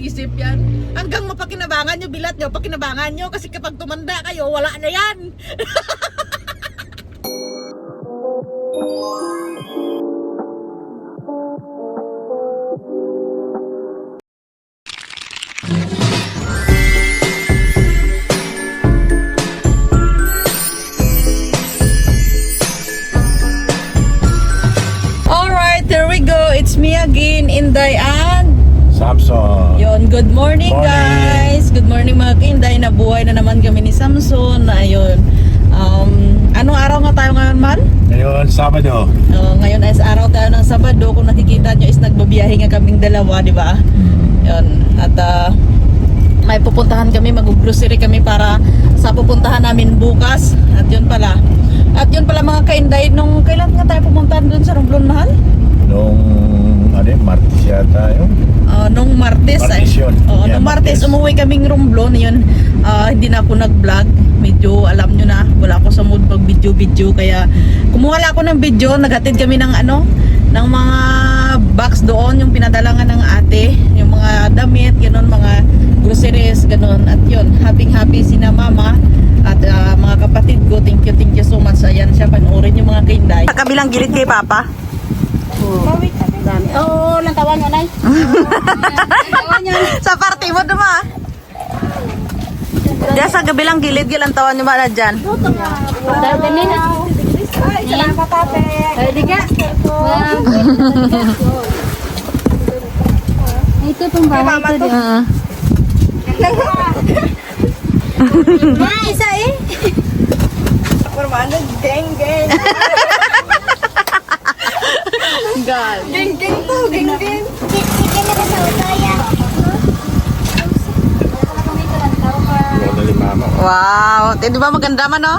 Isip yan. Hanggang mapakinabangan nyo, bilat nyo, pakinabangan nyo. Kasi kapag tumanda kayo, wala na yan. Alright, here we go. It's me again, Inday and Samson. Yon, good morning, Morning. guys. Good morning mga Inday. Nabuhay na naman kami ni Samson. Ayun. Anong araw nga tayo ngayon, man? Ngayon, Sabado. Ngayon ay araw tayo ng Sabado. Kung nakikita nyo is nagbabiyahe nga kaming dalawa, di ba? Yun. At may pupuntahan kami, mag-grocery kami para sa pupuntahan namin bukas. At yun pala mga ka-Inday, nung kailan nga tayo pumuntahan dun sa Romblon, mahal? Martes yata yun. Nung Martes. Martes yun. Yeah, Nung Martes umuwi kaming Romblon. Yun, hindi na ako nag-vlog. Medyo alam nyo na, wala ako sa mood pag video-video. Kaya kumuha lang ako ng video. Naghatid kami ng ng mga box doon. Yung pinadalangan ng ate. Yung mga damit, ganun, mga groceries, ganun. At yun, happy si na mama. At mga kapatid ko, thank you so much. Ayan siya, panoorin yung mga kainday. Sa kabilang gilid kay Papa. Oo, lantawan nyo, Nay. Sa party mo duma. Diyan sa kabilang gilid, gilantawan nyo ba na dyan? Dahil ganin na. Ay, salamat tate. Ay, di ka. Ito pong bahay ko. Isa eh. Permanen geng. God. Geng to, geng. Chicken na sa utaya. Yung na limama. Wow, di ba maganda man, no?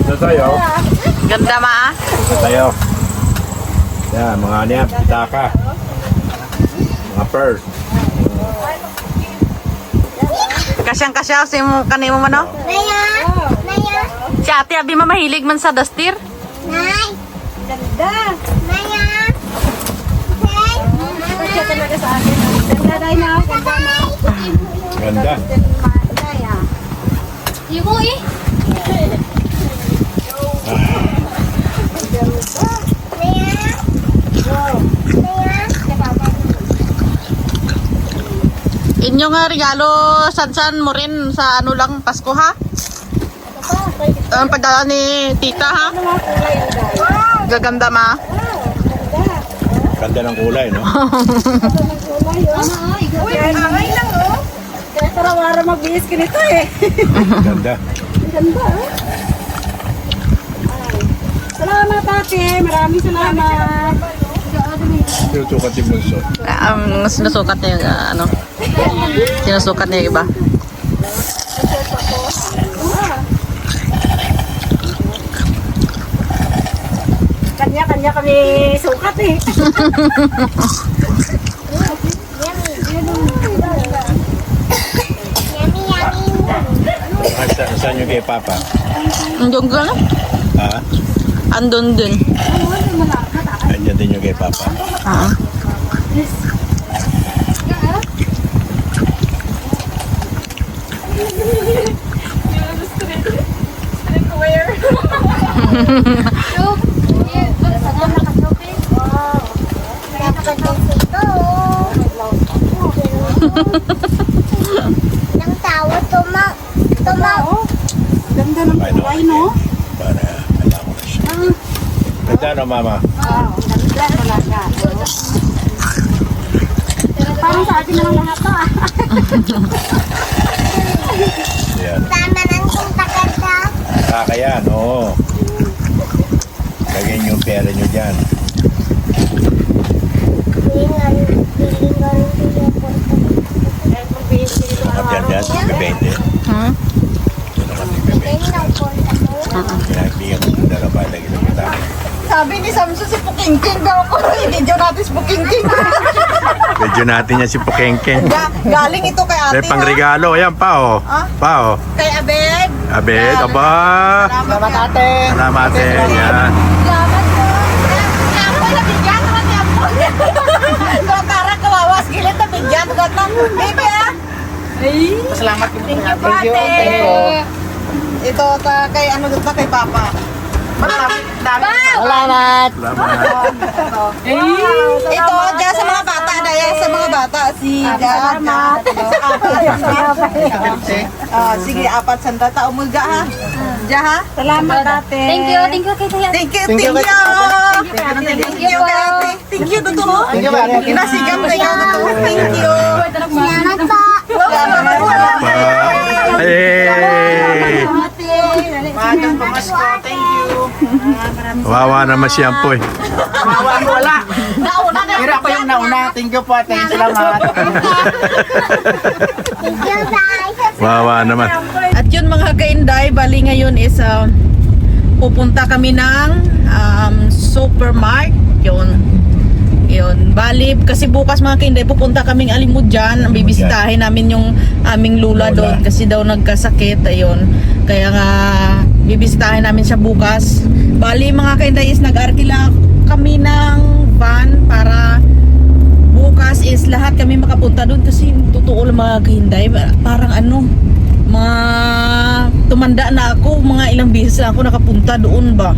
Ito tayo. Ganda ma. Ito tayo. Yan, mga niya, pitaka. Mga purse. Kasyang-kasya si mo kanimo man, no? Naya. Si Ate Abi mahilig man sa dastir. Nay. Ganda. Naya. Kasi talaga sa akin. Ganda dahil na. Ganda na. Ganda. Naya. Ibo eh. Inyo nga regalo san mo rin sa lang Pasko, ha? Ang padala ni tita, ha? Gaganda ma. Ganda ng kulay, no? Uy, angay lang oh. Kaya tarawara mabihis ka nito eh. Ganda. Ganda oh. Salamat ate, maraming salamat. Sinusukat yung bunso. Sinusukat niya yung sinusukat niya yung iba. Kanya-kanya kami sukat eh. Saan yung kay Papa? Andun ka na? Ha? Andun din. Andiyan din yung kay Papa. Nang tawa, tumaw. Ganda ng kulay, no? Para alam ko na siya. Ganda, no, Mama? Ganda talaga. Parang sa atin naman lahat to ah. Yan. Tama ng kung takanda. Kakayan, oo. Lagyan yung pera nyo dyan. Kapyan dyan, 20. Hmm? Kaya bigyan ko ng dalawa lagi ng kita. Sabi ni Samson si Pukingking daw ako. Video natin si Pukingking. Medyo natin yan si Pukengken. Galing ito kay ate. May pangregalo. Ayan pa, oh. Ah? Pa, oh. Kay Abed. Abed, aba. Salamat ate. Salamat, eh. Yan. Salamat po. Ako na Pasalamat ko. Thank you po, ate. Ito kay ano dito kay Papa. Marami. Salamat. Ito dyan sa mga bata na yan, sa mga bata si Dad. Sige, 400 tao mo ga ha. Diyan ha. Salamat, ate. Thank you kay Taya. Thank you. Thank you kay ate. Thank you Duto. Inasigam na yan Duto. Thank you. Salamat po. Hey! Magang pamasko. Thank you. Wawa naman si Ampoy. Wala. Nauna na. Pero ako yung nauna. Thank you po, ate. Salamat. Wawa naman. At yun mga kainday, bali ngayon is pupunta kami ng supermarket. Yun. Bali, kasi bukas mga kainday, pupunta kaming Alimudyan. Bibisitahin namin yung aming lula doon kasi daw nagkasakit. Ayun. Kaya nga, bibisitahin namin siya bukas. Bali mga kainday is nag-arkila kami ng van para bukas is lahat kami makapunta doon kasi totoo lang mga kainday. Parang ano, mga tumanda na ako, mga ilang beses na ako nakapunta doon ba.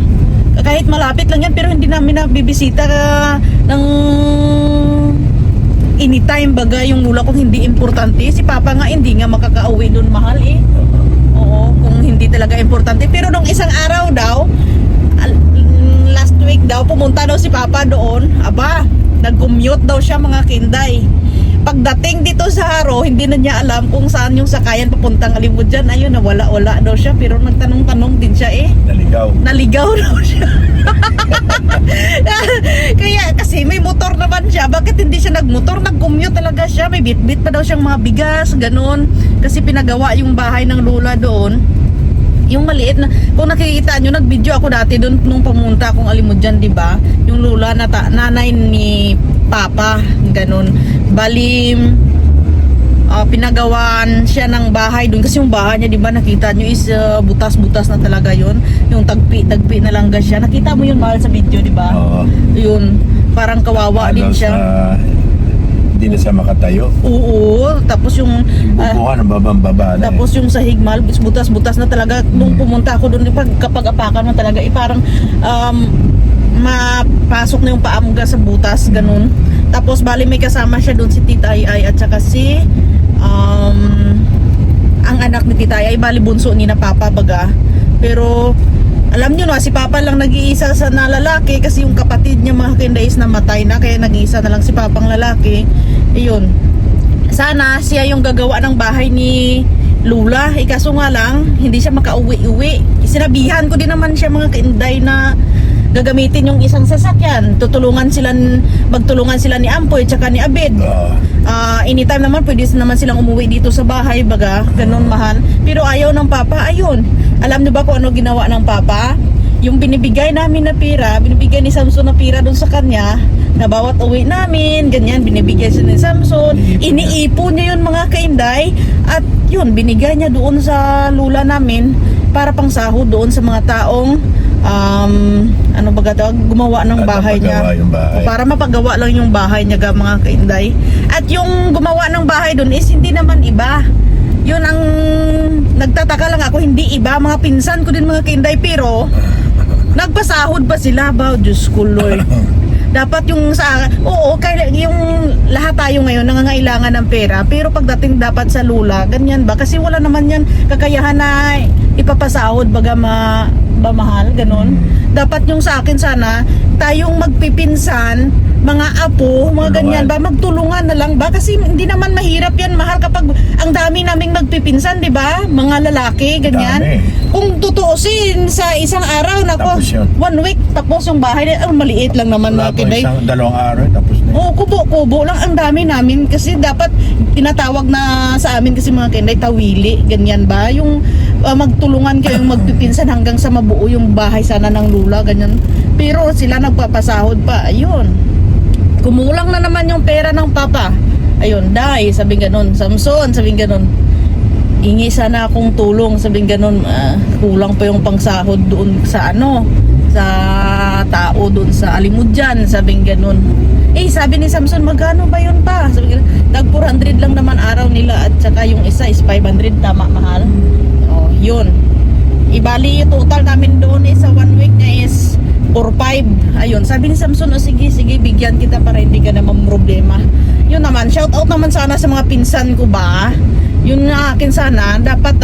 Kahit malapit lang yan pero hindi namin nabibisita ng anytime baga yung lula kung hindi importante. Si Papa nga hindi nga makakauwi doon mahal eh. Oo, kung hindi talaga importante. Pero nung isang araw daw, last week daw, pumunta daw si Papa doon. Aba, nag-commute daw siya mga kinday. Pagdating dito sa Haro, hindi na niya alam kung saan yung sakayan papuntang Alimudyan. Ayun, nawala-wala daw siya. Pero nagtanong-tanong din siya eh. Naligaw daw siya. Kaya kasi may motor naman siya. Bakit hindi siya nagmotor? Nag-commute talaga siya. May bit-bit pa daw siyang mga bigas, ganun. Kasi pinagawa yung bahay ng lula doon. Yung maliit na, kung nakikita nyo, nag-video ako dati doon nung pumunta akong Alimudyan, di ba? Yung lula na nanay ni Papa, ganun. Bali, pinagawan siya ng bahay doon kasi yung bahay niya, di ba, nakita nyo is butas-butas na talaga yun. Yung tagpi na langga siya. Nakita mo yun mahal sa video, di ba? Oo. Yun, parang kawawa din siya. Hindi na siya makatayo. Oo, tapos yung Bubuhan ng babang-baba na tapos yung sahig mal, butas-butas na talaga. Nung pumunta ako doon, kapag apakan mo talaga, parang mapasok na yung paamga sa butas, ganun. Tapos bali may kasama siya doon si Tita Ay at saka si ang anak ni Tita Ay, bali bunso ni na Papa baga. Pero alam nyo na, si Papa lang nag-iisa sa na lalaki kasi yung kapatid niya mga kinday is namatay na, kaya nag-iisa na lang si Papang lalaki. Ayun. Sana siya yung gagawa ng bahay ni Lula. Ikaso nga lang, hindi siya makauwi-uwi. Sinabihan ko din naman siya mga kinday na gagamitin yung isang sasakyan. Magtulungan sila ni Ampoy tsaka ni Abed. Anytime naman pwede naman silang umuwi dito sa bahay baga, ganun mahal. Pero ayaw ng Papa, ayun. Alam niyo ba kung ano ginawa ng Papa? Yung binibigay namin na pera, binibigay ni Samson na pera doon sa kanya, na bawat uwi namin, ganyan, binibigay siya ni Samson. Iniipon niya yun mga kainday. At yun, binigay niya doon sa lula namin para pang sahod doon sa mga taong ano ba tawag, gumawa ng bahay niya. Para mapagawa lang yung bahay niya mga kainday. At yung gumawa ng bahay doon is hindi naman iba. Yun ang nagtataka lang ako, hindi iba, mga pinsan ko din mga kainday, pero nagpasahod pa sila ba? Diyos ko Lord. Dapat yung kaya yung lahat tayo ngayon nangangailangan ng pera, pero pagdating dapat sa lula, ganyan ba? Kasi wala naman yan kakayahan na ipapasahod baga mahal, ganun. Dapat yung sa akin sana, tayong magpipinsan, mga apo, mga ganyan ba, magtulungan na lang ba? Kasi hindi naman mahirap yan, mahal, kapag ang dami naming magpipinsan, di ba? Mga lalaki, ganyan. Dami. Kung tutuusin sa isang araw, nako, Tapos yun. 1 week, tapos yung bahay, maliit lang naman Wala mga pa kinday. isang 2 araw, tapos na. Oo, kubo-kubo lang ang dami namin kasi dapat tinatawag na sa amin kasi mga kinday tawili, ganyan ba? Yung magtulungan kayong magpipinsan hanggang sa mabuo yung bahay sana ng lula, ganyan. Pero sila nagpapasahod pa, ayun. Kumulang na naman yung pera ng Papa. Ayun, Day, sabing ganun. Samson, sabing ganun. Ingi sana akong tulong, sabing ganun. Kulang pa yung pangsahod doon sa sa tao doon sa Alimudyan, sabing ganun. Sabi ni Samson, magkano ba yun pa? Sabi ko, tag 400 lang naman araw nila at saka yung isa is 500, tama mahal? Oh, yun. Ibali total namin doon sa 1 week niya is 4-5. Ayun, sabi ni Samson, sige, bigyan kita para hindi ka naman problema. Yun naman, shout out naman sana sa mga pinsan ko ba? Yun na akin sana, dapat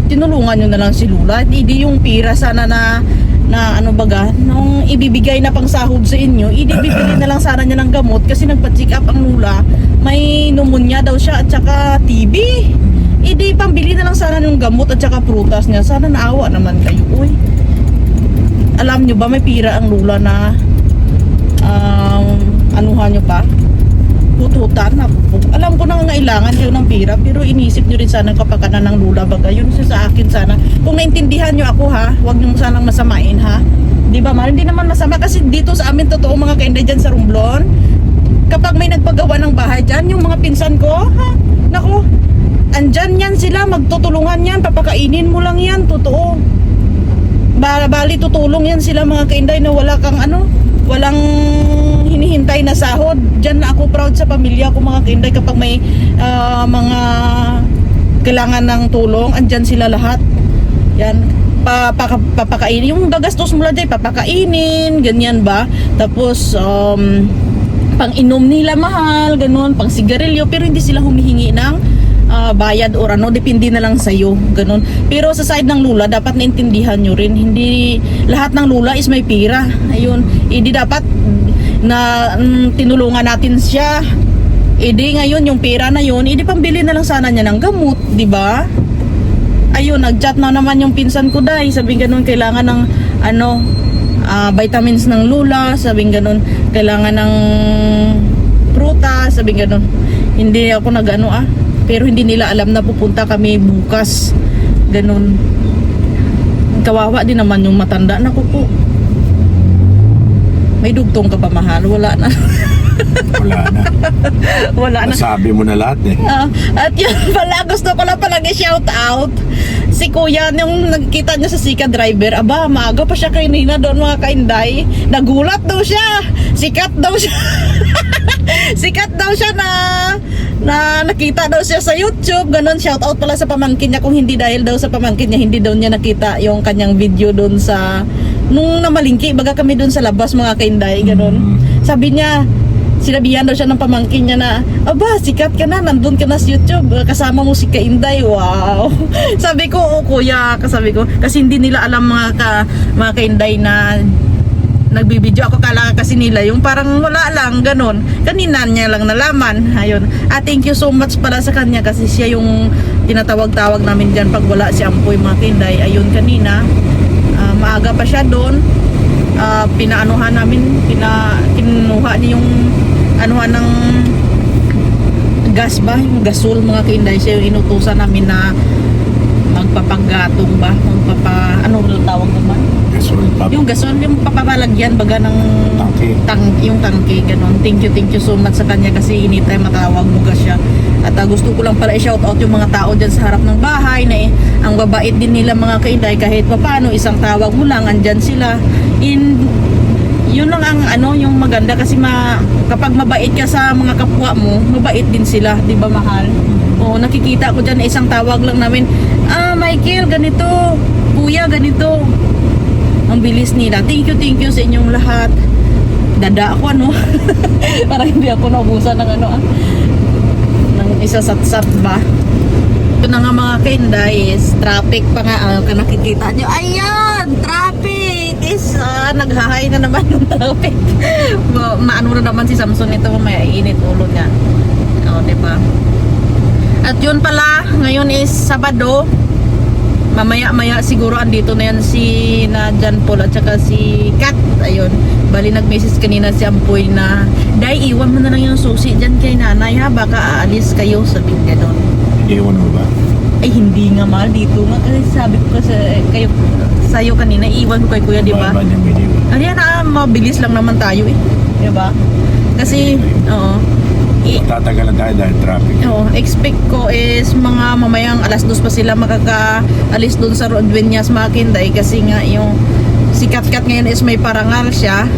tinulungan nyo na lang si Lula. Hindi yung pira sana na ano baga, nung ibibigay na pang sahod sa inyo, bibili na lang sana niya ng gamot kasi nagpa-check up ang Lula. May pneumonia daw siya at saka TB. Pambili na lang sana ng gamot at saka prutas niya. Sana naawa naman kayo. Uy, alam nyo ba may pira ang Lula na anuhan nyo pa? Pututan. Alam ko na ngailangan kayo ng pira, pero inisip nyo rin sana kapakanan ng Lula baga. Yun sa akin sana. Kung naintindihan nyo ako ha, huwag nyo sanang masamain ha. Di ba mahal? Hindi naman masama kasi dito sa amin totoo mga kainday dyan sa Romblon. Kapag may nagpagawa ng bahay dyan, yung mga pinsan ko, ha? Naku, andyan yan sila, magtutulungan yan, papakainin mo lang yan, totoo. Bali tutulong yan sila mga kainday na wala kang walang hinihintay na sahod. Diyan na ako proud sa pamilya ko mga kainday kapag may mga kailangan ng tulong, andyan sila lahat. Yan, papakainin, yung gagastos mo lang dyan, papakainin, ganyan ba? Tapos pang inom nila mahal, ganun, pang sigarilyo, pero hindi sila humihingi ng bayad or depende na lang sa'yo, ganun. Pero sa side ng Lula, dapat naintindihan nyo rin, hindi lahat ng Lula is may pira. Ayun, hindi dapat na tinulungan natin siya. Ngayon yung pera na yun, pambili na lang sana niya ng gamot, di ba? Ayun, nag-chat na naman yung pinsan ko dahil sabing ganun, kailangan ng vitamins ng Lula, sabing ganun, kailangan ng prutas, sabing ganun. Hindi ako pero hindi nila alam na pupunta kami bukas. Ganun. Kawawa din naman yung matanda. Naku po. May dugtong ka pa mahal? Wala na. Wala na. Nasabi mo na lahat eh. At yun pala, gusto ko lang palang i-shout out si Kuya, yung nagkita niya sa Sika Driver. Aba, maaga pa siya kanina doon mga kainday. Nagulat daw siya. Sikat daw siya. Sikat daw siya na nakita daw siya sa YouTube. Ganon, shout out pala sa pamangkin niya. Kung hindi dahil daw sa pamangkin niya, hindi daw niya nakita yung kanyang video doon sa nung namalingki, baga kami doon sa labas mga kainday. Ganon. Sabi niya, sinabihan daw siya ng pamangkin niya na, aba, sikat ka na, nandun ka na sa YouTube, kasama mo si Kainday. Wow. Sabi ko, kuya, sabi ko, kasi hindi nila alam mga Kainday na nagbibideo ako, kala kasi nila yung parang wala lang, ganun. Kanina niya lang nalaman. Ayun. Thank you so much pala sa kanya kasi siya yung tinatawag-tawag namin dyan pag wala si Ampoy mga Kainday. Ayun, kanina maaga pa siya doon. Pinaanuhan namin, kinuha niya yung anuhan ng gas ba, yung gasol mga Kainday. Siya yung inutusan namin na magpapagatong ba, ano tawag naman? Yung gasol, yung papabalagyan baga ng yung tangke, ganun. Thank you so much sa kanya kasi anytime matawag mo ka siya. At gusto ko lang pala i-shout out yung mga tao dyan sa harap ng bahay na ang babait din nila mga Kainday, kahit paano isang tawag mo lang, andyan sila. Yun lang ang yung maganda kasi kapag mabait ka sa mga kapwa mo, mabait din sila, di ba mahal? O nakikita ko dyan isang tawag lang namin, Michael ganito, kuya ganito. Ang bilis nila. Thank you sa inyong lahat. Dada ako para hindi ako naubusan ng ng isasatsat ba. Ito na nga mga Kainday is traffic pa nga nakikita nyo. Ayan, traffic is naghahay na naman yung traffic. Maano na naman si Samson ito, may init ulo niya. Diba? At yun pala, ngayon is Sabado. Mamaya siguro andito na yan si Jan Paul at saka si Kat. Ayun, bali nag-message kanina si Ampoy na, Day, iwan mo na lang yung susi dyan kay nanay ha, baka aalis kayo, sabi gano'n. Iwan mo ba? Ay hindi nga mahal, dito nga kasi sabi ko kasi sa'yo kanina, iwan ko kay kuya, di ba? Ayan mabilis lang naman tayo di ba? Kasi Tatagalan tayo dahil traffic. Expect ko is mga mamayang alas 2 pa sila makakaalis doon sa Roadvenyas Makinday kasi nga yung si Katkat ngayon is may parangal siya.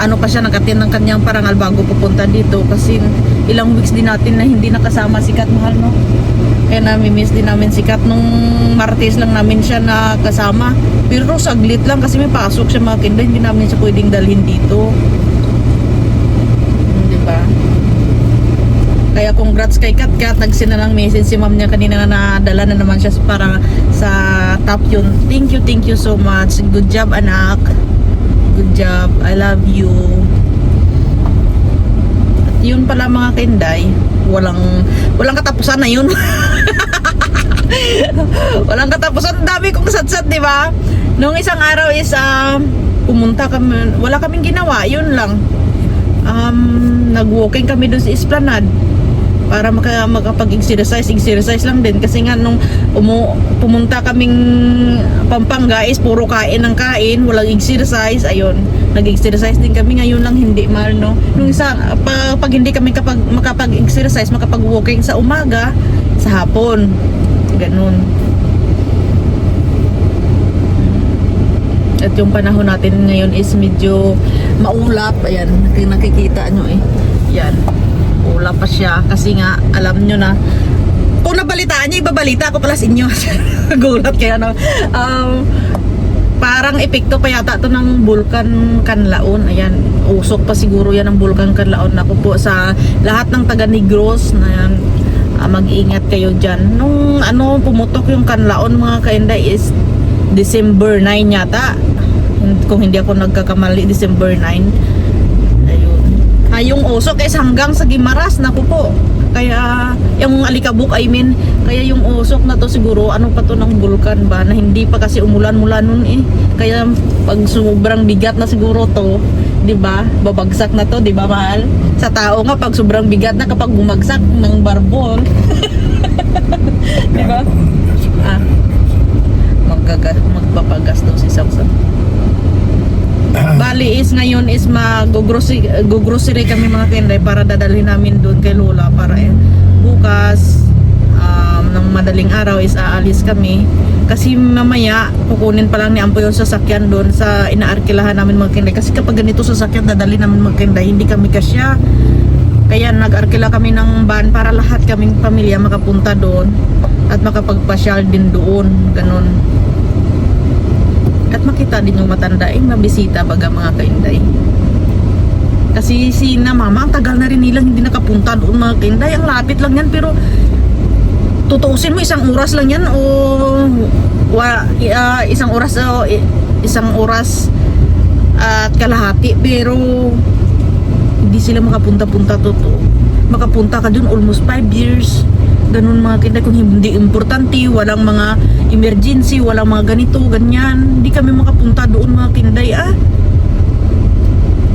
Ano pa siya, nag-attend ng kanyang parangal bago pupunta dito kasi ilang weeks din natin na hindi nakasama si Kat, mahal, no? Kaya nami-miss din namin si Kat. Nung Martes lang namin siya nakasama. Pero saglit lang kasi may pasok siya Makinday, hindi namin siya pwedeng dalhin dito. Diba? Kaya congrats kay Katkat. Nagsina ng message si ma'am niya kanina na nadala na naman siya para sa top yun. Thank you so much. Good job, anak. Good job. I love you. At yun pala mga Kinday, walang katapusan na yun. Walang katapusan. Dami kong satsat, di ba? Nung isang araw is pumunta kami, wala kaming ginawa, yun lang. Nag-walking kami doon sa Esplanade para makapag-exercise lang din kasi nga nung pumunta kaming Pampanga is puro kain ng kain, walang exercise. Ayun, nag-exercise din kami ngayon lang, hindi mahal, no? Nung isa pag hindi kami makapag-exercise, makapag-walking sa umaga, sa hapon, ganun. At yung panahon natin ngayon is medyo maulap. Ayan, nakikita nyo eh. Yan, ulap pa siya kasi nga alam nyo na kung nabalitaan nyo, ibabalita ko pala sa inyo. Gulat kaya no. Parang epekto pa yata to ng Bulkan Kanlaon. Ayan, usok pa siguro yan ng Bulkan Kanlaon. Ako po sa lahat ng taga Negros na yan, mag-iingat kayo dyan. Nung pumutok yung Kanlaon mga Kainday is December 9 yata, kung hindi ako nagkakamali, December 9. Ayun. Yung usok is hanggang sa Gimaras, naku po. Kaya yung Alikabok, kaya yung usok na to siguro ano pa to ng bulkan ba na hindi pa kasi umulan mula nun eh. Kaya pag sobrang bigat na siguro to, 'di ba? Babagsak na to, 'di ba, mahal? Sa tao nga pag sobrang bigat na kapag bumagsak ng barbol. 'Di ba? Magpapagastos si Samson. Bali is ngayon is mag-grocery kami mga Kinday para dadalhin namin doon kay Lola para bukas ng madaling araw is aalis kami kasi mamaya kukunin pa lang ni Ampo yung sasakyan doon sa inaarkilahan namin mga Kinday kasi kapag ganito sasakyan dadalhin namin mga Kinday hindi kami kasya, kaya nag-arkila kami ng van para lahat kaming pamilya makapunta doon at makapagpasyal din doon, ganun. At makita din yung matandaing mabisita baga mga Kainday. Kasi mama, ang tagal na rin nilang hindi nakapunta doon mga Kainday. Ang lapit lang yan pero tutuusin mo isang oras lang yan o isang oras at kalahati pero hindi sila makapunta-punta totoo. Makapunta ka doon almost 5 years. Ganun mga Kinday, kung hindi importante, walang mga emergency, walang mga ganito, ganyan, hindi kami makapunta doon mga Kinday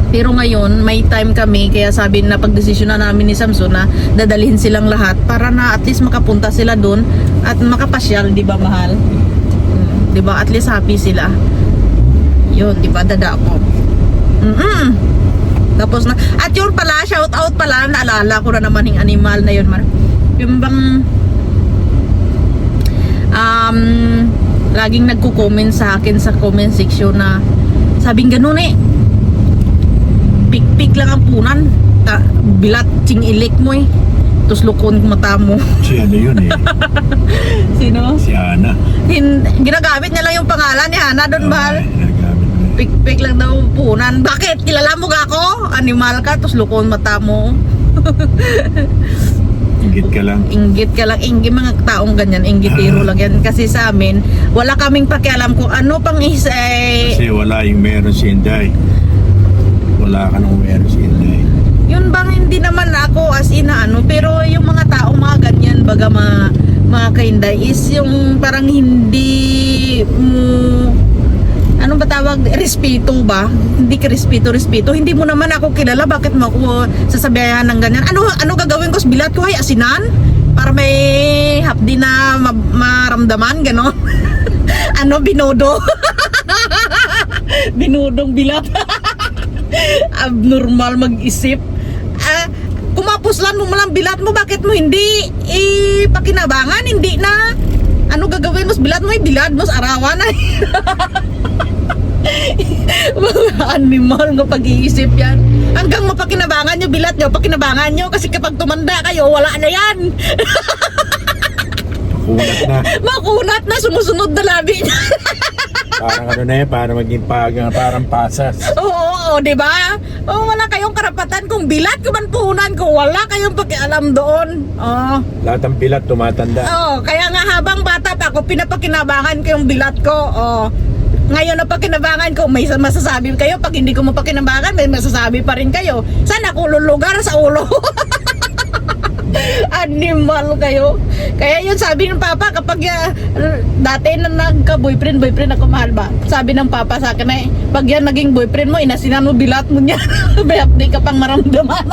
Pero ngayon, may time kami, kaya sabi na pagdesisyon na namin ni Samson na dadalhin silang lahat para na at least makapunta sila doon at makapasyal, di ba mahal? Di ba? At least happy sila. Yun, di ba? Dada ko. Tapos na, at yun pala, shout out pala, naalala ko na naman yung animal na yun, yung bang laging nagko-comment sa akin sa comment section na sabing ganun pik-pik lang ang punan bilat ching ilik mo tapos lukon mata mo. Si ano yun Sino? Si Ana. Ginagamit niya lang yung pangalan ni Hana doon, bahal. Ginagamit mo. Pik-pik lang daw punan. Bakit? Kilala mo ga ako? Animal ka tapos lukon mata mo. Inggit ka lang. Mga taong ganyan, inggitiro lang yan. Kasi sa amin, wala kaming pakialam kung ano pang Kasi wala yung meron si Inday. Wala ka nung meron si Inday. Yun bang hindi naman ako as in pero yung mga taong mga ganyan, baga mga Kainday is yung parang hindi mo ano ba tawag? Respeto ba? Hindi ka respeto. Hindi mo naman ako kilala. Bakit mo ako sasabihan ng ganyan? Ano gagawin ko sa bilat ko? Ay, asinan? Para may hapdi na maramdaman, gano'n? Binodo? Binodong bilat. Abnormal mag-isip. Pinupuslan mo lang bilat mo, bakit mo hindi pakinabangan? Hindi na. Ano gagawin mo? Bilat mo, bilat mo sa arawan na. Mga animal nga pag-iisip yan. Hanggang mapakinabangan nyo, bilat nyo, pakinabangan nyo. Kasi kapag tumanda kayo, wala na yan. Kunat na. Makunat na, sumusunod na labi niya. Parang ano na yan, parang maging parang pasas. Oo, di ba? Oo, wala kayong karapatan kung bilat ko man puhunan ko, wala kayong pakialam doon. Oo. Lahat ng pilat tumatanda. Oo, kaya nga habang bata pa ako, pinapakinabangan ko yung bilat ko. Oo. Ngayon na pakinabangan ko, may masasabi kayo. Pag hindi ko mapakinabangan, may masasabi pa rin kayo. Saan ako lulugar sa ulo? Animal kayo. Kaya yun sabi ng papa, kapag dati na nagka-boyfriend ako, mahal ba? Sabi ng papa sa akin eh, pag yan naging boyfriend mo, inasinan mo bilat mo niya. Bayap di ka pang maramdaman.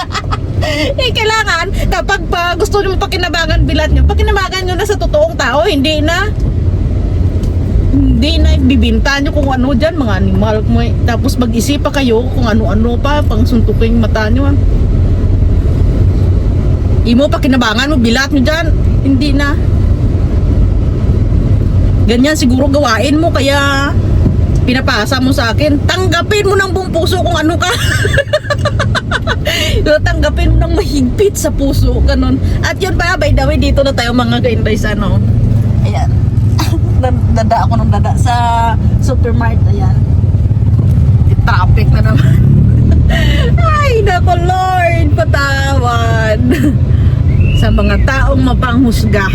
Kailangan, kapag gusto nyo pakinabangan bilat nyo, pakinabangan nyo na sa totoong tao, hindi na ibibinta nyo kung ano dyan, mga animal mo eh. Tapos mag-isip pa kayo kung ano-ano pa, pang suntukin mata nyo ah. Imo pakinabangan mo, bilat mo dyan, hindi na. Ganyan siguro gawain mo, kaya pinapasa mo sa akin. Tanggapin mo ng buong puso kung ano ka. Tanggapin mo ng mahigpit sa puso, ganun. At yun pa, by the way, dito na tayo mga ka-inday sa ano. Ayan. Dada ako ng dada sa supermarket, ayan. Traffic na naman. Ay, nako Lord, patawad sa mga taong mapanghusga.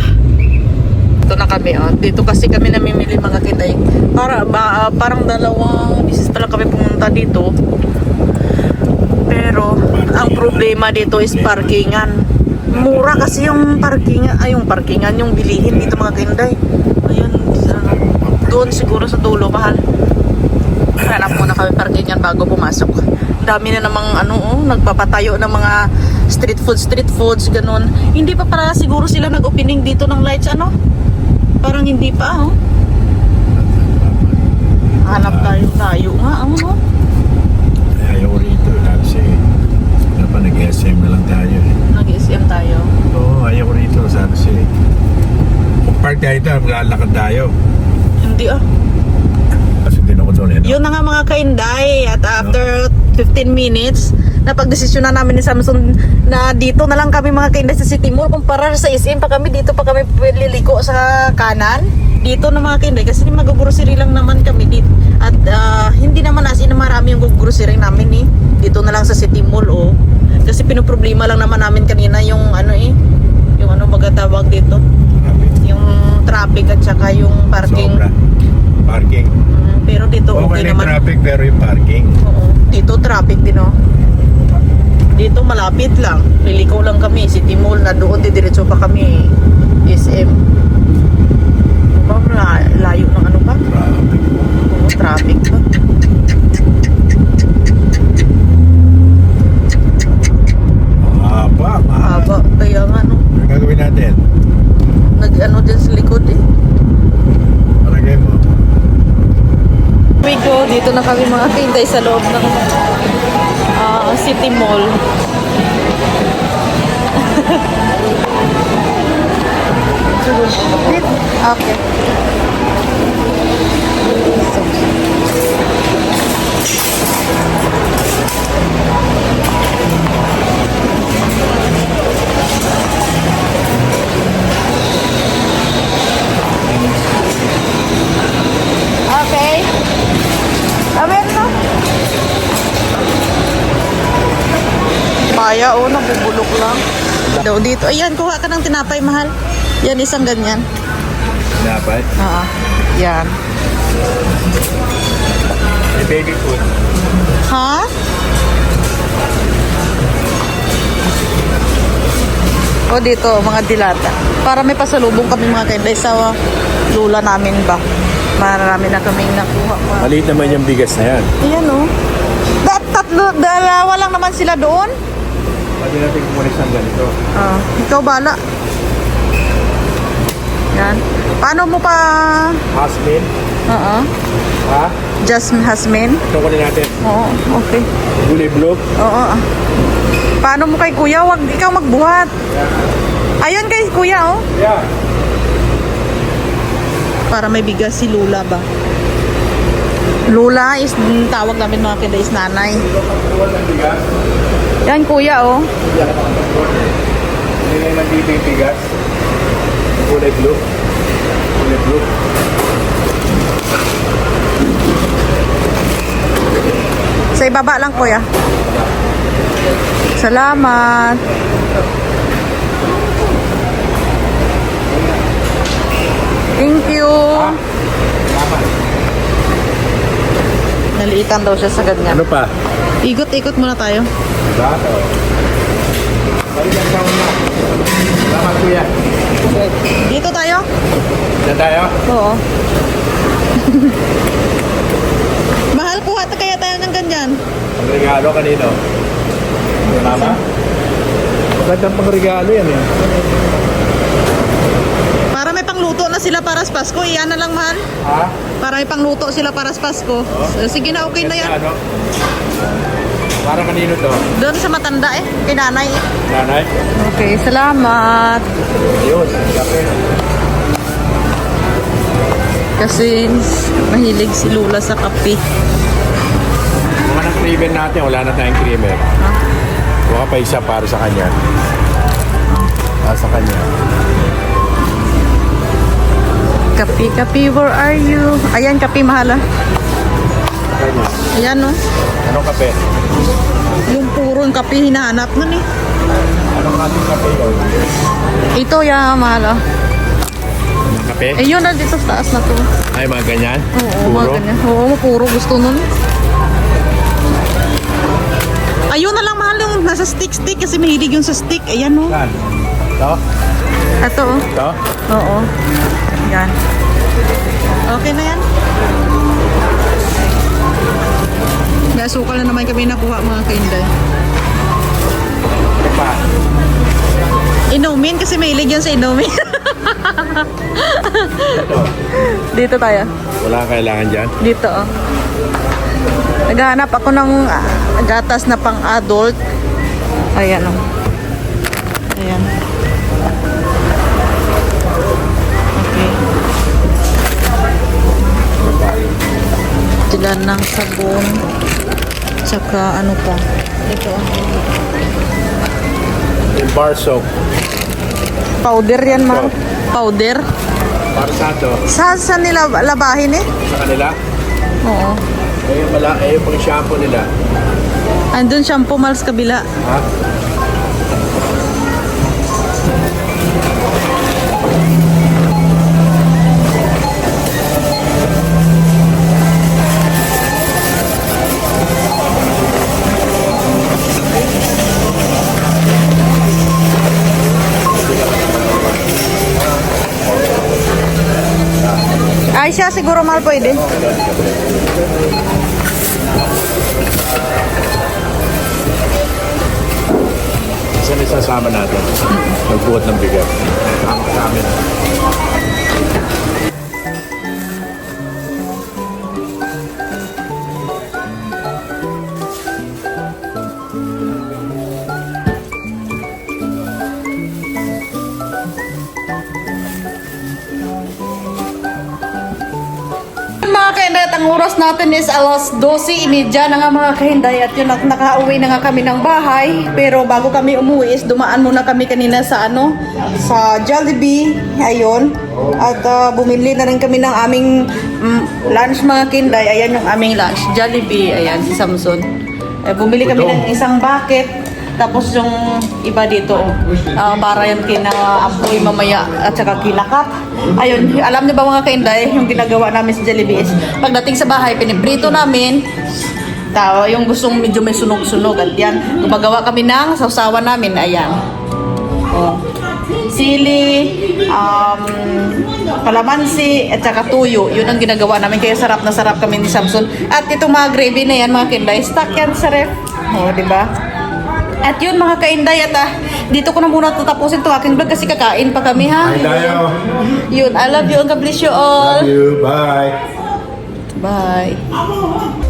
Ito na kami, oh. Dito kasi kami namimili mga kinday. Parang dalawang bisis pa lang kami pumunta dito. Pero ang problema dito is parkingan. Mura kasi yung parkingan, yung bilihin dito mga kinday. Ayun, doon siguro sa dulo mahal. Hanap muna kami parkingan bago pumasok. Dami na namang nagpapatayo ng mga street foods, ganun. Hindi pa para siguro sila nag-opening dito ng lights, parang hindi pa, hanap tayo nga, Ayaw rito kasi nag-SM na lang tayo eh. Nag-SM tayo. Oo, ayaw rito, sabi siya. Kung park tayo ito, maglalakad tayo. Hindi Kasi din ako doon Yun na nga mga kainday. At after 15 minutes, napag-desisyon na namin ni Samson na dito na lang kami mga kainday sa City Mall. Kumpara sa SM pa kami, dito pa kami liliko sa kanan. Dito na mga kainday kasi mag-grocery lang naman kami dito. At hindi naman as in marami yung grocery namin dito na lang sa City Mall Kasi pinoproblema lang naman namin kanina yung yung magatawag dito. Yung traffic at saka yung parking. Sobra. Parking. Pero dito okay Okay naman. traffic pero yung parking. Oo. Dito traffic din Dito malapit lang. Liliko lang kami. City Mall na doon. Didiretso pa kami. SM. Layo ng pa? Traffic. Oo, traffic pa. Haba. Kaya nga Ano gagawin natin? din sa likod Palagay mo. Dito na kami mga kintay sa loob ng City Mall. Okay. Okay. Amen na. Maya, nabubulok lang. Daw dito. Ayan, kuha ka ng tinapay, mahal. Yan, isang ganyan. Dapat? Oo. Yan. May baby food. Ha? O dito, mga dilata. Para may pasalubong kami mga kainday sa lula namin ba. Marami na kaming nakuha. Maliit naman yung bigas na yan. Ayan dalawa lang naman sila doon. Pwede natin kumulis ng ganito. Ikaw bala. Yan. Paano mo pa... Hasbin? Oo. Ha? Jasmine? Ito kunin natin. Oo, okay. Gulay blue. Oo. Paano mo kay kuya? Wag ikaw magbuhat. Ayun kay kuya, oh. Yeah. Para may bigas si Lula ba? Lula is tawag namin mga kinda is nanay. Yan kuya, oh. Hindi na nagiging bigas. Gulay blue. Gulay blue. Sa ibaba lang kuya. Salamat. Thank you. Naliitan daw siya sa ganyan. Ano pa? Ikot-ikot muna tayo. Diba? Balikan sa una. Salamat kuya. Dito tayo? Diyan tayo? Oo. Mahal, kuha kaya tayo ng ganyan. Ang regalo kanino? Mama? Magandang pang regalo yan eh. Para may pangluto na sila para sa Pasko. Iyan na lang, mahal. Ha? Para may pangluto sila para sa Pasko. Sige na, okay na yan. Ano? Para kanino to? Doon sa matanda eh. Kay nanay. Nanay? Okay, salamat. Ayun. Kape. Kasi mahilig si Lula sa kape. Mga ng creamer natin, wala na tayong creamer. Kuha pa isa para sa kanya. Para sa kanya. Kape, kape, where are you? Ayan, kape, mahal ah. Kanya. Ayan, no? Anong kape? Yung purong kape hinahanap nun eh. Anong ating kape yun? Ito, ya, mahal ah. Anong kape? Eh, yun na dito sa taas na to. Ay, mga ganyan? Oo, Puro? mga ganyan. Oo, puro gusto nun. Ayun na lang, mahal yung nasa stick kasi mahilig yung sa stick. Ayan, no? Saan? Ito? Ito, oh. Ito? Oo. Yan. Okay na yan. Nasukal na naman kami nakuha mga kainday. Ito pa. Inumin kasi may ilig yan sa inumin. Ito. Dito tayo. Wala kang kailangan dyan? Dito, oh. Naghahanap ako ng gatas na pang-adult. Ayan, oh. Ayan. Okay. Dilan ng sabon. Tsaka ano pa. Ito, oh. Yung bar soap. Powder yan, ma. Powder. Para sa ito. Saan nila labahin eh? Sa kanila. Oo. Yung pang shampoo nila. Andun shampoo mal sa kabila. Ha? Ay, siya siguro mahal pwede. Saan isasama natin? Magbuhat ng bigat. Sama sa amin. Mga kahinday, at ang oras natin is alas 12:30 na nga mga kahinday at yun nakauwi na nga kami ng bahay, pero bago kami umuwi is dumaan muna kami kanina sa sa Jollibee, ayun, at bumili na rin kami ng aming lunch mga kahinday. Ayan yung aming lunch, Jollibee, ayan si Samson. Bumili kami ng isang bucket. Tapos yung iba dito, para yan kina apoy mamaya at saka kinakat. Ayun, alam niyo ba mga kainday, yung ginagawa namin sa Jollibee is pagdating sa bahay, piniprito namin. Yung gustong medyo may sunog-sunog at yan, gumagawa kami ng sausawan namin, ayan. Oh. Sili, kalamansi, at saka tuyo. Yun ang ginagawa namin, kaya sarap na sarap kami ni Samson. At itong mga gravy na yan mga kainday, stock yan sa ref. Oh, di ba? At yun mga kainday, at dito ko na muna tatapusin itong aking vlog kasi kakain pa kami ha. Hi tayo. Yun, I love you and God bless you all. Love you. Bye. Bye.